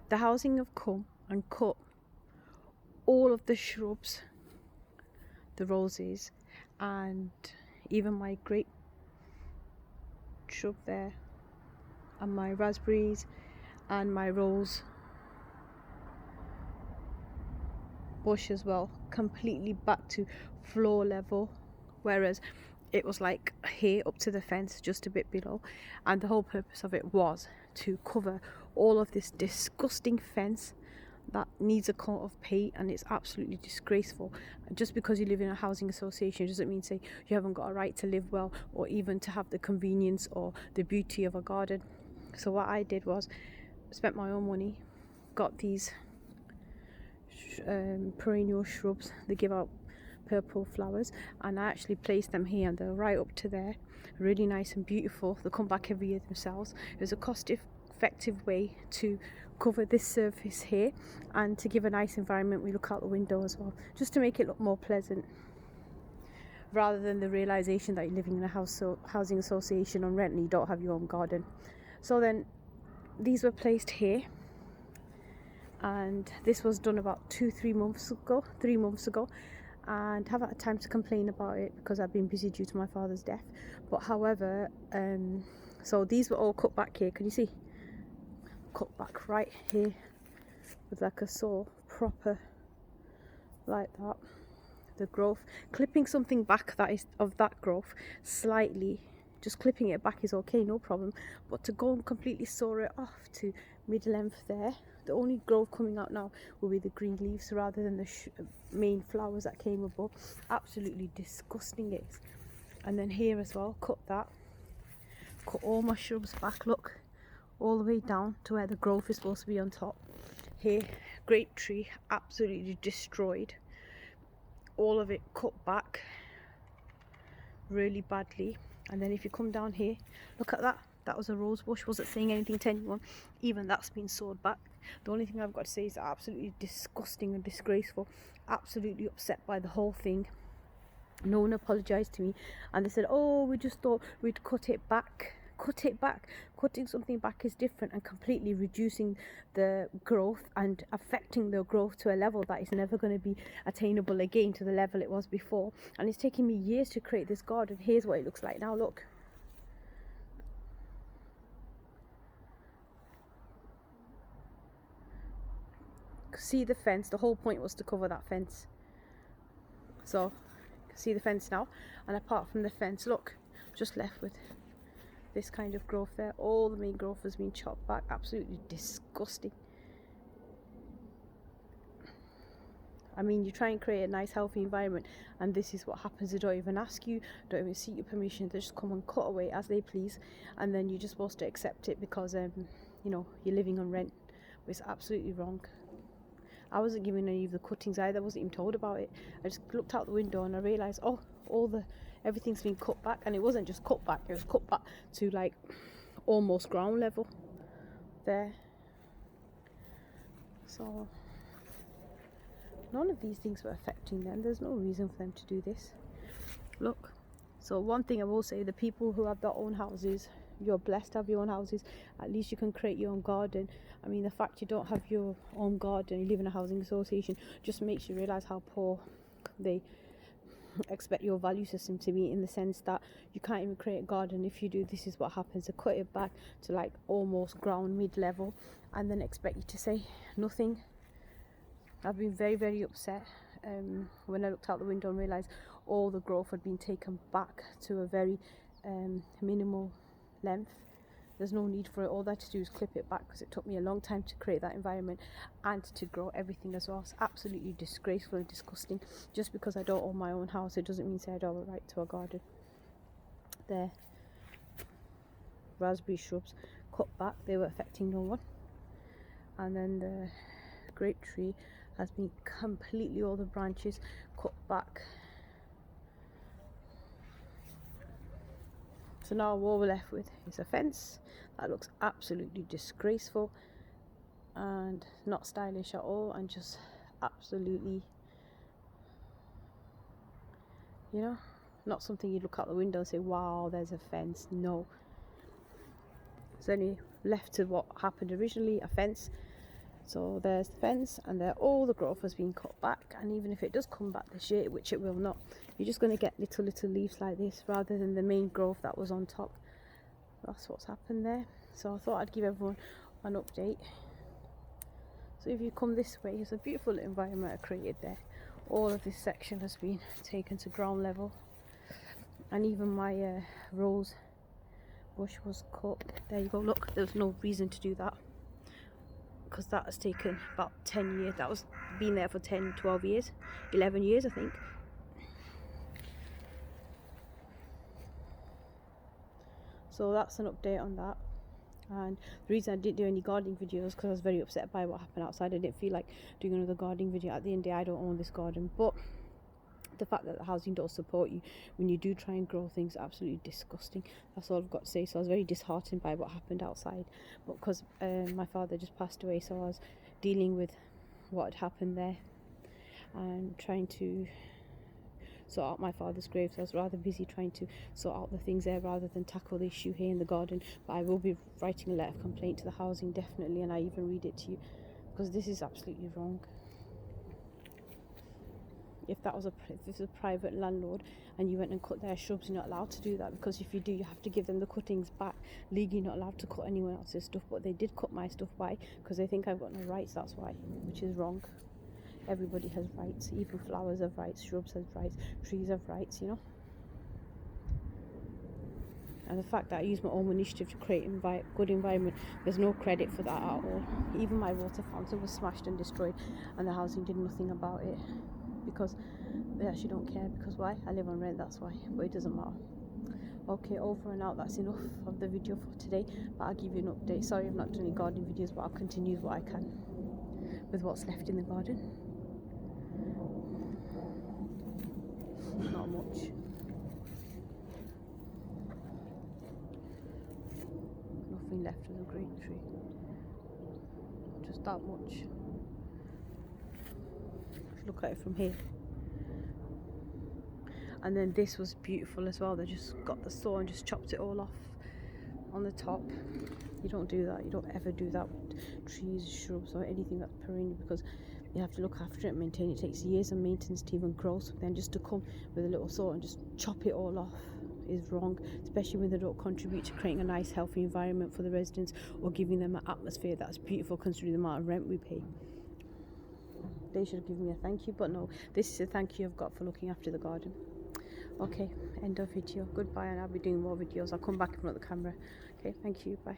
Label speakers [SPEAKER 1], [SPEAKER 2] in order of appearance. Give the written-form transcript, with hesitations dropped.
[SPEAKER 1] The housing have come and cut all of the shrubs, the roses, and even my grape shrub there, and my raspberries and my rose bush as well, completely back to floor level, whereas it was like here up to the fence, just a bit below. And the whole purpose of it was to cover all of this disgusting fence that needs a coat of paint, and it's absolutely disgraceful. Just because you live in a housing association doesn't mean say you haven't got a right to live well, or even to have the convenience or the beauty of a garden. So what I did was spent my own money, got these perennial shrubs. They give out purple flowers, and I actually placed them here, and they're right up to there, really nice and beautiful. They come back every year themselves. It was a cost-effective way to cover this surface here and to give a nice environment. We look out the window as well, just to make it look more pleasant, rather than the realization that you're living in a housing association on rent and you don't have your own garden. So then these were placed here, and this was done about 3 months ago, and haven't had time to complain about it because I've been busy due to my father's death. But however, so these were all cut back here. Can you see? Cut back right here with like a saw, proper like that. The growth, clipping something back that is of that growth slightly, just clipping it back is okay, no problem. But to go and completely saw it off to mid-length there, the only growth coming out now will be the green leaves rather than the main flowers that came above. Absolutely disgusting it is. And then here as well, cut all my shrubs back, look, all the way down to where the growth is supposed to be on top. Here, grape tree, absolutely destroyed. All of it cut back really badly. And then if you come down here, look at that. That was a rose bush, wasn't saying anything to anyone. Even that's been sawed back. The only thing I've got to say is absolutely disgusting and disgraceful. Absolutely upset by the whole thing. No one apologized to me, and they said, oh, we just thought we'd cut it back. Cutting something back is different, and completely reducing the growth and affecting the growth to a level that is never going to be attainable again to the level it was before. And it's taken me years to create this garden. Here's what it looks like now, look. See the fence? The whole point was to cover that fence. So see the fence now, and apart from the fence, look, just left with this kind of growth there. All the main growth has been chopped back. Absolutely disgusting. I mean, you try and create a nice healthy environment, and this is what happens. They don't even ask you, don't even seek your permission. They just come and cut away as they please, and then you're just supposed to accept it because you know, you're living on rent. But it's absolutely wrong. I wasn't given any of the cuttings either. I wasn't even told about it. I just looked out the window and I realised, oh, everything's been cut back. And it wasn't just cut back, it was cut back to like almost ground level there. So none of these things were affecting them. There's no reason for them to do this. Look. So one thing I will say, the people who have their own houses, you're blessed to have your own houses. At least you can create your own garden. I mean, the fact you don't have your own garden, you live in a housing association, just makes you realise how poor they expect your value system to be, in the sense that you can't even create a garden. If you do, this is what happens. They cut it back to like almost ground mid-level and then expect you to say nothing. I've been very, very upset when I looked out the window and realised all the growth had been taken back to a very minimal length. There's no need for it. All that to do is clip it back, because it took me a long time to create that environment and to grow everything as well. It's absolutely disgraceful and disgusting. Just because I don't own my own house, it doesn't mean say I don't have a right to a garden. There, raspberry shrubs cut back, they were affecting no one. And then the grape tree has been completely, all the branches cut back. So now what we're left with is a fence that looks absolutely disgraceful and not stylish at all, and just absolutely, you know, not something you'd look out the window and say, wow, there's a fence. No. It's only left to what happened originally, a fence, So there's the fence, and there all the growth has been cut back, and even if it does come back this year, which it will not, you're just going to get little leaves like this rather than the main growth that was on top. That's what's happened there. So I thought I'd give everyone an update. So if you come this way, it's a beautiful environment I created there. All of this section has been taken to ground level, and even my rose bush was cut. There you go, look, there was no reason to do that because that has taken about 10 years. That was been there for 10, 12 years, 11 years I think. So that's an update on that. And the reason I didn't do any gardening videos because I was very upset by what happened outside. I didn't feel like doing another gardening video. At the end of the day, I don't own this garden, but the fact that the housing don't support you when you do try and grow things is absolutely disgusting. That's all I've got to say. So I was very disheartened by what happened outside, but because my father just passed away, so I was dealing with what had happened there and trying to sort out my father's grave. So I was rather busy trying to sort out the things there rather than tackle the issue here in the garden. But I will be writing a letter of complaint to the housing, definitely, and I even read it to you because this is absolutely wrong. If this was a private landlord and you went and cut their shrubs, you're not allowed to do that, because if you do, you have to give them the cuttings back. Legally, you're not allowed to cut anyone else's stuff, but they did cut my stuff. Why? Because they think I've got no rights, that's why, which is wrong. Everybody has rights, even flowers have rights, shrubs have rights, trees have rights, you know. And the fact that I use my own initiative to create good environment, there's no credit for that at all. Even my water fountain was smashed and destroyed and the housing did nothing about it, because they actually don't care. Because why? I live on rent, that's why. But it doesn't matter. Okay, over and out. That's enough of the video for today, but I'll give you an update. Sorry I've not done any gardening videos, but I'll continue what I can with what's left in the garden. Not much. Nothing left of the green tree, just that much. Look at it from here. And then this was beautiful as well. They just got the saw and just chopped it all off on the top. You don't do that. You don't ever do that with trees, shrubs, or anything that's perennial, because you have to look after it and maintain it. It takes years of maintenance to even grow something. Then just to come with a little saw and just chop it all off is wrong, especially when they don't contribute to creating a nice, healthy environment for the residents or giving them an atmosphere that's beautiful considering the amount of rent we pay. They should give me a thank you, but no, this is a thank you I've got for looking after the garden. Okay, end of video. Goodbye, and I'll be doing more videos. I'll come back in front of the camera. Okay, thank you, bye.